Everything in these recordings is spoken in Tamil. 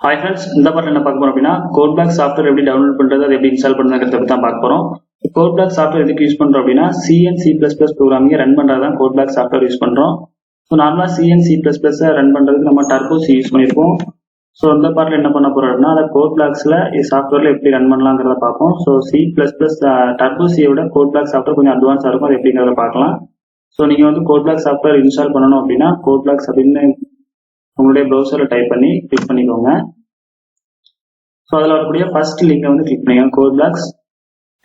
Hi friends, இந்த பார்ட்ல என்ன பார்க்க போறோம் அப்படின்னா CodeBlocks சாஃப்ட்வேர் எப்படி டவுன்லோட் பண்றது, அதை எப்படி இன்ஸ்டால் பண்றதுங்கிறத பத்தி தான் பார்க்க போறோம். CodeBlocks சாஃப்ட்வேர் எதுக்கு யூஸ் பண்றோம் அப்படின்னா C++ ப்ரோக்ராமிங் ரன் பண்றது தான் CodeBlocks சாஃப்ட்வேர் யூஸ் பண்றோம். ஸோ நார்மலா C++ ரன் பண்றதுக்கு நம்ம டர்போ சி யூஸ் பண்ணியிருப்போம். ஸோ இந்த பார்ட்ல என்ன பண்ண போறோம் அப்படின்னா அதை CodeBlocksல சாஃப்ட்வேர்ல எப்படி ரன் பண்ணலாங்கிறத பார்ப்போம். ஸோ C++ டர்போ சியோட CodeBlocks சாஃப்ட்வேர் கொஞ்சம் அட்வான்ஸா இருக்கும், அது எப்படிங்கிறத பார்க்கலாம். ஸோ நீங்க வந்து CodeBlocks சாஃப்ட்வேர் இன்ஸ்டால் பண்ணணும் அப்படின்னா CodeBlocks அப்படின்னு உங்களுடைய ப்ரௌசர்ல டைப் பண்ணி கிளிக் பண்ணிக்கோங்க. ஸோ அதில் வரக்கூடிய ஃபர்ஸ்ட் லிங்கை வந்து கிளிக் பண்ணிக்கோங்க. CodeBlocks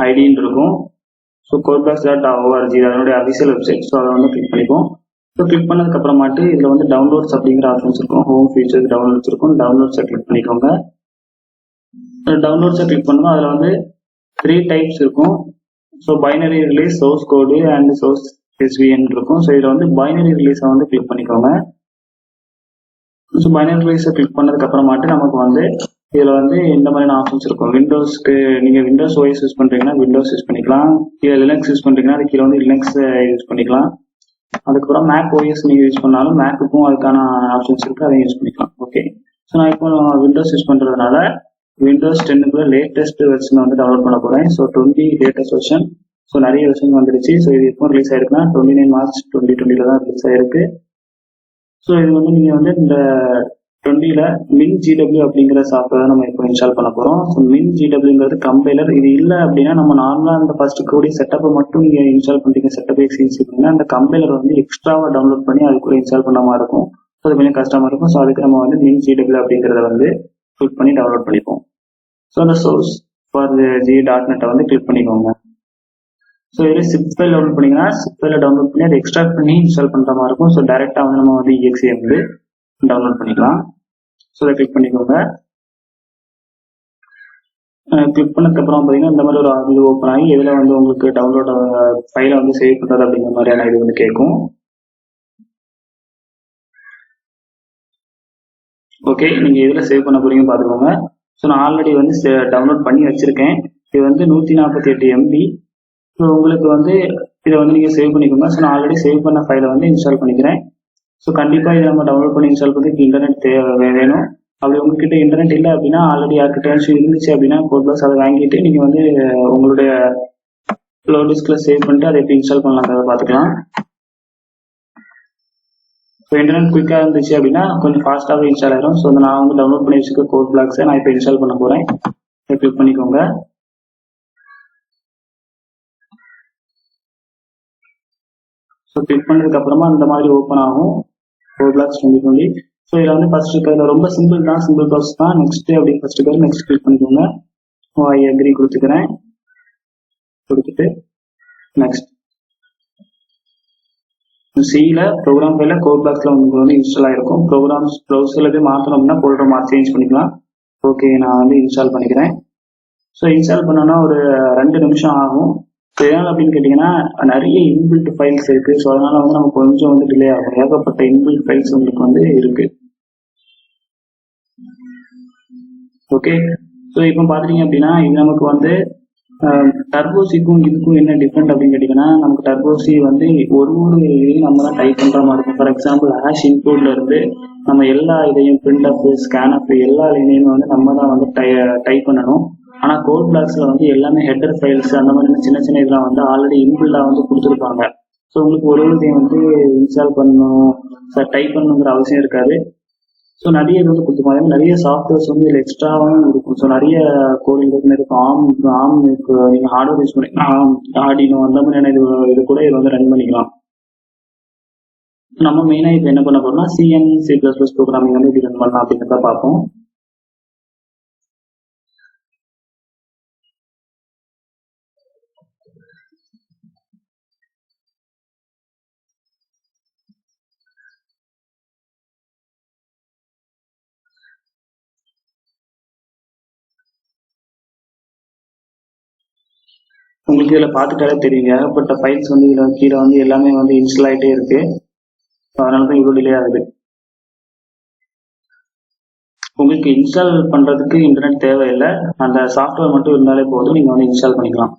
ஐடின்னு இருக்கும். ஸோ codeblocks.org அதனுடைய அஃபிஷியல் வெப்சைட். ஸோ அதை வந்து கிளிக் பண்ணிப்போம். ஸோ கிளிக் பண்ணதுக்கு அப்புறமாட்டு இதில் வந்து டவுன்லோட்ஸ் அப்படிங்கிற ஆப்ஷன்ஸ் இருக்கும். ஹோம் ஃபீச்சர்ஸ் டவுன்லோட்ஸ் இருக்கும். டவுன்லோட்ஸை கிளிக் பண்ணிக்கோங்க. டவுன்லோட்ஸை கிளிக் பண்ணுவோம். அதில் வந்து 3 டைப்ஸ் இருக்கும். So binary release, source code and source SVN இருக்கும். ஸோ இதில் வந்து பைனரி ரிலீஸை வந்து கிளிக் பண்ணிக்கோங்க. ஸோ பைனரி ரிலீஸை கிளிக் பண்ணதுக்கு அப்புறமாட்டு நமக்கு வந்து இதில் வந்து இந்த மாதிரியான ஆப்ஷன்ஸ் இருக்கும். விண்டோஸ்க்கு நீங்கள் விண்டோஸ் ஓஎஸ் யூஸ் பண்ணுறீங்கன்னா விண்டோஸ் யூஸ் பண்ணிக்கலாம். கீழே லினக்ஸ் யூஸ் பண்ணுறீங்கன்னா அது கீழே வந்து லினக்ஸ் யூஸ் பண்ணிக்கலாம். அதுக்கப்புறம் மேக் ஓஎஸ் நீங்கள் யூஸ் பண்ணாலும் மேக்குக்கும் அதுக்கான ஆப்ஷன்ஸ் இருக்குது, அதையும் யூஸ் பண்ணிக்கலாம். ஓகே, ஸோ நான் இப்போ விண்டோஸ் யூஸ் பண்ணுறதுனால விண்டோஸ் 10க்குள்ள லேட்டஸ்ட் வெர்ஷன் வந்து டவுன்லோட் பண்ண போகிறேன். So 20 latest version. ஸோ நிறைய வெர்ஷன் வந்துருச்சு. ஸோ இது எப்போ ரிலீஸ் ஆயிருக்குன்னா 29 மார்ச் 2020 தான் ரிலீஸ் ஆயிருக்கு. ஸோ இது வந்து நீங்கள் வந்து இந்த 20ல MinGW அப்படிங்கிற சாஃப்ட்வேர் நம்ம இப்போ இன்ஸ்டால் பண்ண போகிறோம். ஸோ MinGWங்கிறது கம்பைலர். இது இல்லை அப்படின்னா நம்ம நார்மலாக அந்த ஃபர்ஸ்ட் கூடிய செட்டப்பை மட்டும் நீங்கள் இன்ஸ்டால் பண்ணிட்டீங்க, செட்டப் எக்ஸ்பீரியன்ஸ் அப்படின்னா அந்த கம்பைலர் வந்து எக்ஸ்ட்ராவாக டவுன்லோட் பண்ணி அது கூட இன்ஸ்டால் பண்ண மாதிரி இருக்கும். ஸோ அது கொஞ்சம் கஷ்டமாக இருக்கும். ஸோ அதுக்கு நம்ம வந்து MinGW அப்படிங்கிறத வந்து கிளிக் பண்ணி டவுன்லோட் பண்ணிப்போம். ஸோ அந்த சோர்ஸ் ஃபார் G.NET வந்து கிளிக் பண்ணிக்கோங்க. ஸோ இதில் சிப் ஃபைல் டவுன்லோட் பண்ணிங்கன்னா சிப் ஃபைலை டவுன்லோட் பண்ணி அதை எக்ஸ்ட்ராக்ட் பண்ணி இன்ஸ்டால் பண்ணுற மாதிரி இருக்கும். ஸோ டேரெக்டாக வந்து நம்ம வந்து EXE வந்து டவுன்லோட் பண்ணிக்கலாம். ஸோ அதை கிளிக் பண்ணிக்கோங்க. கிளிக் பண்ணதுக்கப்புறம் பார்த்தீங்கன்னா இந்த மாதிரி ஒரு இது ஓப்பன் ஆகி இதில் வந்து உங்களுக்கு டவுன்லோட் ஃபைலை வந்து சேவ் பண்ணுறது அப்படிங்கிற மாதிரியான இது வந்து கேட்கும். ஓகே, நீங்கள் இதில் சேவ் பண்ண போறீங்க பார்த்துக்கோங்க. ஸோ நான் ஆல்ரெடி வந்து டவுன்லோட் பண்ணி வச்சுருக்கேன். இது வந்து 148 MB. ஸோ உங்களுக்கு வந்து இதை வந்து நீங்கள் சேவ் பண்ணிக்கோங்க. ஸோ நான் ஆல்ரெடி சேவ் பண்ண ஃபைலை வந்து இன்ஸ்டால் பண்ணிக்கிறேன். ஸோ கண்டிப்பாக இதை நம்ம டவுன்லோட் பண்ணி இன்ஸ்டால் பண்ணுறதுக்கு இன்டர்நெட் வேணும். அப்படி உங்ககிட்ட இன்டர்நெட் இல்லை அப்படின்னா ஆல்ரெடி யார்கிட்டயாச்சும் இருந்துச்சு அப்படின்னா CodeBlocks அதை வாங்கிட்டு நீங்கள் வந்து உங்களுடைய லோ டிஸ்கில் சேவ் பண்ணிட்டு அதை எப்படி இன்ஸ்டால் பண்ணலாங்கிறத பார்த்துக்கலாம். ஸோ இன்டர்நெட் குயிக்காக இருந்துச்சு அப்படின்னா கொஞ்சம் ஃபாஸ்ட்டாகவே இன்ஸ்டால் ஆயிரும். ஸோ நான் வந்து டவுன்லோட் பண்ணி வச்சுக்க CodeBlocks நான் இப்போ இன்ஸ்டால் பண்ண போகிறேன். இதை கிளிக் பண்ணிக்கோங்க. ஸோ கிளிக் பண்ணதுக்கு அப்புறமா இந்த மாதிரி ஓப்பன் ஆகும் CodeBlocks 2020. ஸோ இதில் வந்து ஃபர்ஸ்ட் இருக்கிறது ரொம்ப சிம்பிள் தான், சிம்பிள் ப்ராசஸ் தான். நெக்ஸ்ட் அப்படி ஃபர்ஸ்ட் பேர் நெக்ஸ்ட் கிளிக் பண்ணிக்கோங்க. ஐ அக்ரி கொடுத்துக்கிறேன். கொடுத்துட்டு நெக்ஸ்ட் சியில் ப்ரோக்ராம் ஃபைலில் CodeBlocksல உங்களுக்கு வந்து இன்ஸ்டால் ஆகிருக்கும். ப்ரோக்ராம்ஸ் ப்ரௌசரில் போய் மாற்றணும் அப்படின்னா ஃபோல்டர் மாற்றி சேஞ்ச் பண்ணிக்கலாம். ஓகே, நான் வந்து இன்ஸ்டால் பண்ணிக்கிறேன். ஸோ இன்ஸ்டால் பண்ணோன்னா ஒரு 2 நிமிஷம் ஆகும். எதனால் அப்படின்னு கேட்டிங்கன்னா நிறைய இன்பில்ட் ஃபைல்ஸ் இருக்குது. ஸோ அதனால் வந்து நமக்கு கொஞ்சம் வந்து டிலே ஆகும். ஏகப்பட்ட இன்பில்ட் ஃபைல்ஸ் உங்களுக்கு வந்து இருக்குது. ஓகே, ஸோ இப்போ பார்த்துட்டீங்க அப்படின்னா இது நமக்கு வந்து டர்போசிக்கும் இதுக்கும் என்ன டிஃப்ரெண்ட் அப்படின்னு கேட்டிங்கன்னா நமக்கு டர்போசி வந்து ஒரு இதையும் நம்ம தான் டைப் பண்ணுற மாதிரி இருக்கும். ஃபார் எக்ஸாம்பிள் ஹேஷ் இன்புட்ல இருந்து நம்ம எல்லா இதையும் பிரிண்ட் அப், ஸ்கேன் அப் எல்லா இதையும் வந்து நம்ம தான் வந்து டைப் பண்ணணும். ஆனால் CodeBlocksல வந்து எல்லாமே ஹெட்டர் ஃபைல்ஸ் அந்த மாதிரி சின்ன சின்ன இதெல்லாம் வந்து ஆல்ரெடி இன்பில்டாக வந்து கொடுத்துருப்பாங்க. ஸோ உங்களுக்கு ஒரு இதையும் வந்து இன்ஸ்டால் பண்ணணும், டைப் பண்ணணுங்கிற அவசியம் இருக்காது. ஸோ நிறைய இது வந்து கொடுத்துருப்பாங்க. நிறைய சாஃப்ட்வேர்ஸ் வந்து இதில் எக்ஸ்ட்ராவும் இருக்கும். ஸோ நிறைய கோடிங் இருக்கும். ஆம் நீங்கள் ஹார்ட்வேர் யூஸ் பண்ணிக்கலாம். ஆர்டினோ அந்த மாதிரியான இது கூட இதை வந்து ரன் பண்ணிக்கலாம். நம்ம மெயினாக இப்போ என்ன பண்ண போறோம்னா C++ ப்ரோக்ராமிங் வந்து இப்படி ரன் பண்ணலாம் அப்படிங்கிறத பார்ப்போம். உங்களுக்கு இதில் பார்த்துட்டாலே தெரியுங்க, ஏகப்பட்ட ஃபைல்ஸ் வந்து இதில் கீழே வந்து எல்லாமே வந்து இன்ஸ்டால் ஆகிட்டே இருக்கு. அதனால தான் இவ்வளோ டிலே ஆகுது. உங்களுக்கு இன்ஸ்டால் பண்ணுறதுக்கு இன்டர்நெட் தேவையில்லை, அந்த சாஃப்ட்வேர் மட்டும் இருந்தாலே போதும், நீங்கள் வந்து இன்ஸ்டால் பண்ணிக்கலாம்.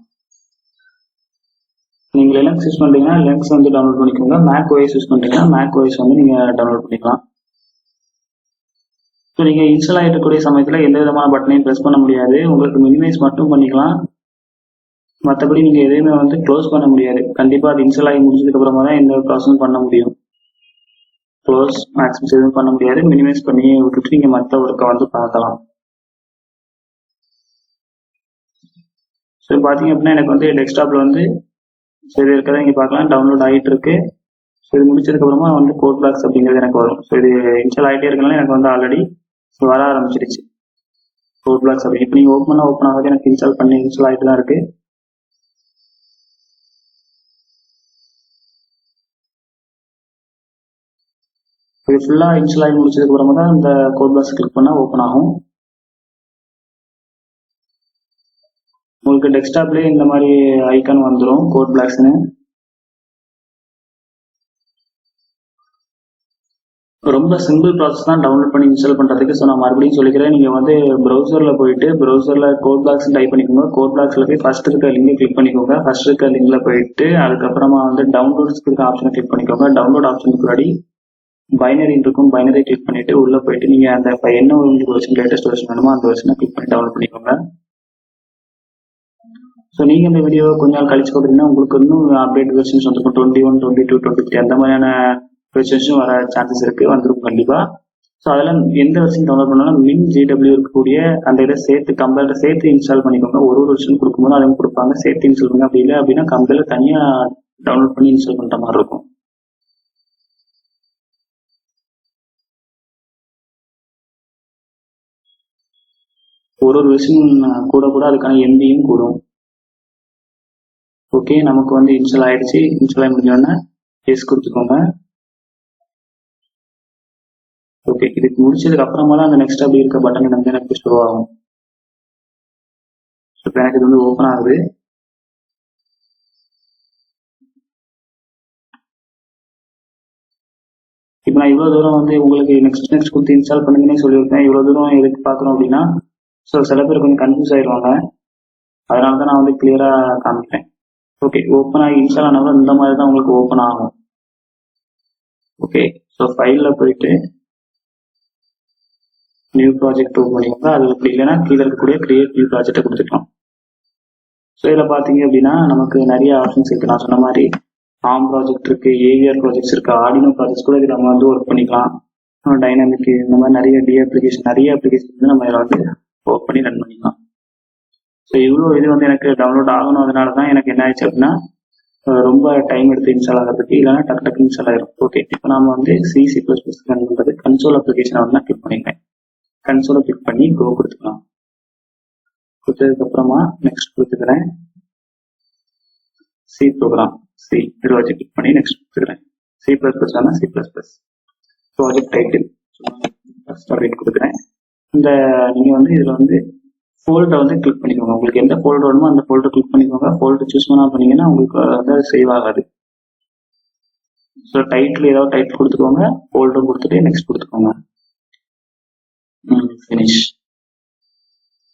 நீங்கள் லினக்ஸ் யூஸ் பண்ணுறீங்கன்னா லினக்ஸ் வந்து டவுன்லோட் பண்ணிக்கோங்க. மேக் ஓஎஸ் யூஸ் பண்ணுறீங்கன்னா மேக் ஓஎஸ் வந்து நீங்கள் டவுன்லோட் பண்ணிக்கலாம். ஸோ நீங்கள் இன்ஸ்டால் ஆகிட்டு இருக்கக்கூடிய சமயத்தில் எந்த விதமான பட்டனையும் ப்ரெஸ் பண்ண முடியாது. உங்களுக்கு மினிமைஸ் மட்டும் பண்ணிக்கலாம். மற்றபடி நீங்கள் எதையுமே வந்து க்ளோஸ் பண்ண முடியாது. கண்டிப்பாக அது இன்ஸ்டால் ஆகி முடிஞ்சதுக்கு அப்புறமா தான் எந்த ப்ராசஸும் பண்ண முடியும். க்ளோஸ் மேக்ஸிமம் எதுவும் பண்ண முடியாது. மினிமைஸ் பண்ணி விட்டுட்டு நீங்கள் மற்ற ஒர்க்கை வந்து பார்க்கலாம். ஸோ பார்த்தீங்க அப்படின்னா எனக்கு வந்து டெஸ்க்டாப்பில் வந்து ஸோ இது இருக்கிறத நீங்கள் பார்க்கலாம், டவுன்லோட் ஆகிட்டு இருக்கு. ஸோ இது முடிச்சதுக்கப்புறமா வந்து CodeBlocks அப்படிங்கிறது எனக்கு வரும். ஸோ இது இன்ஸ்டால் ஆகிட்டே இருக்கனால எனக்கு வந்து ஆல்ரெடி வர ஆரம்பிச்சிருச்சு CodeBlocks அப்படி. இப்போ நீங்கள் ஓப்பன் ஆகாது, எனக்கு இன்ஸ்டால் ஆகிட்டு தான் இருக்கு. இது ஃபுல்லாக இன்ஸ்டால் ஆகி முடிச்சதுக்கு அப்புறமா தான் இந்த CodeBlocks கிளிக் பண்ணால் ஓப்பன் ஆகும். உங்களுக்கு டெஸ்க்டாப்லேயே இந்த மாதிரி ஐக்கான் வந்துடும் CodeBlocksன்னு. ரொம்ப சிம்பிள் ப்ராசஸ் தான் டவுன்லோட் பண்ணி இன்ஸ்டால் பண்ணுறதுக்கு. ஸோ நான் மறுபடியும் சொல்லிக்கிறேன், நீங்கள் வந்து ப்ரௌசரில் போயிட்டு ப்ரௌசரில் CodeBlocks டைப் பண்ணிக்கோங்க. CodeBlocksல போய் ஃபர்ஸ்ட் இருக்க லிங்கை கிளிக் பண்ணிக்கோங்க. ஃபர்ஸ்ட் இருக்க லிங்கில் போயிட்டு அதுக்கப்புறமா வந்து டவுன்லோட்ஸ்க்கு இருக்க ஆப்ஷனை கிளிக் பண்ணிக்கோங்க. டவுன்லோட் ஆப்ஷனுக்கு முன்னாடி பைனரி இருக்கும், பைனரி கிளிக் பண்ணிட்டு உள்ள போயிட்டு நீங்கள் அந்த என்ன உங்களுக்கு வெர்ஷன் லேட்டஸ்ட் வெர்ஷன் வேணுமோ அந்த வெர்ஷனை கிளிக் பண்ணி டவுன்லோட் பண்ணிக்கோங்க. ஸோ நீங்கள் இந்த வீடியோ கொஞ்ச நாள் கழிச்சு போட்டீங்கன்னா உங்களுக்கு இன்னும் அப்டேட் வெர்ஷன்ஸ் வந்துருக்கும். 21, 22, 23 அந்த மாதிரியான வெர்ஷன்ஸும் வர சான்சஸ் இருக்கு, வந்துடும் கண்டிப்பா. ஸோ அதெல்லாம் எந்த வெர்ஷன் டவுன்லோட் பண்ணாலும் GW இருக்கக்கூடிய அந்த இதை சேர்த்து கம்பைலர் சேர்த்து இன்ஸ்டால் பண்ணிக்கோங்க. ஒரு வெர்ஷன் கொடுக்கும்போது அதுவும் கொடுப்பாங்க, சேர்த்து இன்ஸ்டால் பண்ணுங்க. அப்படி இல்லை அப்படின்னா கம்பைலர் தனியாக டவுன்லோட் பண்ணி இன்ஸ்டால் பண்ணுற மாதிரி இருக்கும். ஒரு வெர்ஷன் கூட அதுக்கான MBயும் கூடும். ஓகே, நமக்கு வந்து இன்ஸ்டால் ஆயிடுச்சு. இன்ஸ்டால் ஆகி முடிஞ்சோடனே எஸ் கொடுத்துக்கோங்க. ஓகே, இதுக்கு முடிச்சதுக்கு அப்புறமா தான் அந்த நெக்ஸ்ட் அப்படி இருக்க பட்டன் வந்து எனக்கு ஷோ ஆகும். இப்போ எனக்கு இது வந்து ஓப்பன் ஆகுது. இப்போ நான் இவ்வளோ தூரம் வந்து உங்களுக்கு நெக்ஸ்ட் கொடுத்து இன்ஸ்டால் பண்ணுங்கன்னே சொல்லியிருக்கேன். இவ்வளோ தூரம் எதுக்கு பார்க்குறோம் அப்படின்னா, ஸோ சில பேர் கொஞ்சம் கன்ஃபியூஸ் ஆயிடுவாங்க. அதனால தான் நான் வந்து கிளியராக காமிக்கிறேன். ஓகே, ஓப்பன் ஆகி இன்ஸ்டால் ஆனவங்க இந்த மாதிரி தான் உங்களுக்கு ஓப்பன் ஆகும். ஓகே, ஸோ ஃபைலில் போயிட்டு நியூ ப்ராஜெக்ட் ஓப்பன் பண்ணிக்கோங்க. அது அப்படி இல்லைன்னா கீழே இருக்கக்கூடிய கிரியேட் நியூ ப்ராஜெக்டை கொடுத்துக்கலாம். ஸோ இதில் பார்த்தீங்க அப்படின்னா நமக்கு நிறைய ஆப்ஷன்ஸ் இருக்குது. நான் சொன்ன மாதிரி ஆம் ப்ராஜெக்ட் இருக்கு, AVR ப்ராஜெக்ட்ஸ் இருக்கு, ஆர்டினோ ப்ராஜெக்ட்ஸ் கூட இது நம்ம வந்து ஒர்க் பண்ணிக்கலாம். டைனாமிக் இந்த மாதிரி நிறைய அப்ளிகேஷன் வந்து நம்ம இதில் வந்து ஒர்க் பண்ணி ரன் பண்ணிக்கலாம். ஸோ இவ்வளோ இது வந்து எனக்கு டவுன்லோட் ஆகணும். அதனால தான் எனக்கு என்ன ஆயிடுச்சு அப்படின்னா ரொம்ப டைம் எடுத்து இன்ஸ்டால் ஆகிறதுக்கு, இல்லைன்னா டக்கு இன்ஸ்டால் ஆயிரும். ஓகே, இப்போ நம்ம வந்து C++ ரன் பண்ணுறது கன்சோல் அப்ளிகேஷனை வந்து நான் கிளிக் பண்ணிக்கிறேன். கன்சோலை கிளிக் பண்ணி கோ கொடுத்துக்கலாம். கொடுத்ததுக்கு அப்புறமா நெக்ஸ்ட் கொடுத்துக்கிறேன். C ப்ரோக்ராம் இதை வச்சு கிளிக் பண்ணி நெக்ஸ்ட் கொடுத்துக்கிறேன். C++ ப்ராஜெக்ட் டைட்டில் அப்படின்னு கொடுக்குறேன். இந்த நீங்க வந்து இதுல வந்து ஃபோல்டரை வந்து கிளிக் பண்ணிக்கோங்க. உங்களுக்கு எந்த ஃபோல்டர் வேணுமோ அந்த ஃபோல்டர் கிளிக் பண்ணிக்கோங்க. ஃபோல்டர் சூஸ் பண்ணீங்கன்னா உங்களுக்கு வந்து சேவ் ஆகாது. ஸோ டைட்டில் ஏதாவது டைட்டில் கொடுத்துக்கோங்க, ஃபோல்டர் கொடுத்துட்டு நெக்ஸ்ட் கொடுத்துக்கோங்க. ஃபினிஷ்.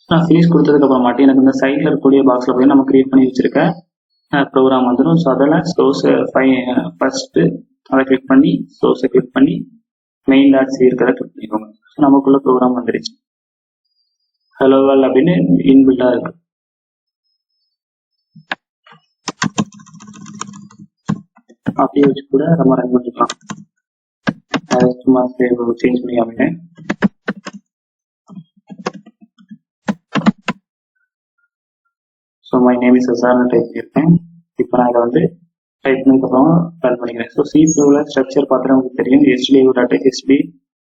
நான் ஃபினிஷ் கொடுத்ததுக்கு அப்புறமாட்டி எனக்கு இந்த சைடில் இருக்கக்கூடிய பாக்ஸில் போய் நம்ம கிரியேட் பண்ணி வச்சிருக்க ப்ரோக்ராம் வந்துடும். ஸோ அதில் சோர்ஸ் ஃபர்ஸ்ட் அதை கிளிக் பண்ணி சோர்ஸை கிளிக் பண்ணி main.c இருக்கிறத கிளிக் பண்ணிக்கோங்க. ஸோ நமக்குள்ள ப்ரோக்ராம் வந்துருச்சு. ஹலோ வேர்ல்ட் அப்படின்னு இன்பில்டா இருக்கு. அப்படியே வச்சு கூட நம்ம ரன் பண்ணிக்கலாம். சும்மா சேஞ்ச் பண்ணி காமிட்டேன். ஸோ மை நேம் இஸ் அசார்னு டைப் பண்ணியிருக்கேன். இப்போ நான் இதை வந்து டைப் பண்ணதுக்கப்புறம் ரன் பண்ணிக்கிறேன். ஸோ C ஃப்ளோவில் ஸ்ட்ரக்சர் பார்த்தா உங்களுக்கு தெரியும். HDO.HB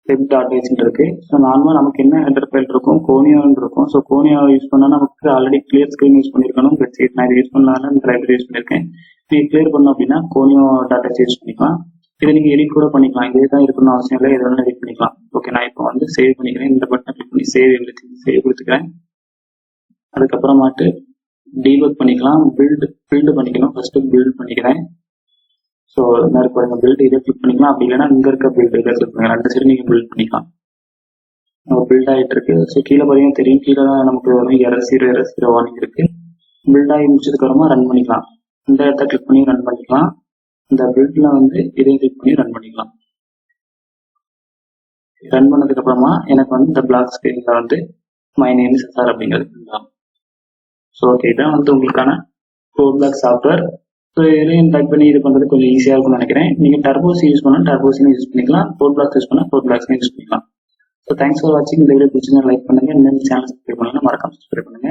web.h இருக்கு. ஸோ நார்மலாக நமக்கு என்ன ஹெடர் ஃபைல் இருக்கும், கோனியோன்னு இருக்கும். ஸோ கோனியோ யூஸ் பண்ணால் நமக்கு ஆல்ரெடி கிளியர் ஸ்க்ரீன் யூஸ் பண்ணியிருக்கணும். வெப்சைட் நான் இதை யூஸ் பண்ணாலும் இந்த லைப்ரரி யூஸ் பண்ணியிருக்கேன். நீங்கள் கிளியர் பண்ணோம் அப்படின்னா கோனியோ.h யூஸ் பண்ணிக்கலாம். இதை நீங்கள் எடிட் கூட பண்ணிக்கலாம். இதே தான் இருக்கணும்னு அவசியம் இல்லை, எது வேணாலும் எடிட் பண்ணிக்கலாம். ஓகே, நான் இப்போ வந்து சேவ் பண்ணிக்கிறேன். இந்த பட்டன் கிளிக் பண்ணி சேவ் கொடுத்துக்கிறேன். அதுக்கப்புறமாட்டு டீபக் பண்ணிக்கலாம். பில்டு பண்ணிக்கணும். ஃபர்ஸ்ட் பில்ட் பண்ணிக்கிறேன். ஸோ இந்த மாதிரி பாருங்க, பில்ட் இதை கிளிக் பண்ணிக்கலாம். அப்படி இல்லைன்னா இங்கே இருக்க பில்ட் இதை கிளிக் பண்ணிக்கலாம். ரெண்டு சைடு நீங்கள் பில்ட் பண்ணிக்கலாம். பில்ட் ஆகிட்டு இருக்கு. ஸோ கீழே பார்த்தீங்கன்னா தெரியும், கீழே தான் நமக்கு எரர்0 வார்னிங் இருக்கு. பில்ட் ஆகி முடிச்சதுக்கு அப்புறமா ரன் பண்ணிக்கலாம். இந்த இடத்த கிளிக் பண்ணி ரன் பண்ணிக்கலாம். இந்த பில்ட்ல வந்து இதையும் கிளிக் பண்ணி ரன் பண்ணிக்கலாம். ரன் பண்ணதுக்கு அப்புறமா எனக்கு வந்து இந்த பிளாக் ஸ்கிரீன்ல வந்து மை நேம் இஸ் சார் அப்படிங்கிறது. ஸோ ஓகே, இதான் வந்து உங்களுக்கான CodeBlocks சாஃப்ட்வேர். ஸோ இதையும் டைப் பண்ணி இது பண்ணுறது கொஞ்சம் ஈஸியாக இருக்கும்னு நினைக்கிறேன். நீங்கள் டர்போஸ் யூஸ் பண்ணால் டர்போஸையும் யூஸ் பண்ணிக்கலாம், CodeBlocks யூஸ் பண்ணால் CodeBlocksையும் யூஸ் பண்ணிக்கலாம். ஸோ தேங்க்ஸ் ஃபார் வாட்சிங். இந்த வீடியோ பிடிச்சிருந்தா லைக் பண்ணுங்க, இந்த சேனல் சப்ஸ்கிரைப் பண்ணுங்க, மறக்காம சப்ஸ்கிரைப் பண்ணுங்க.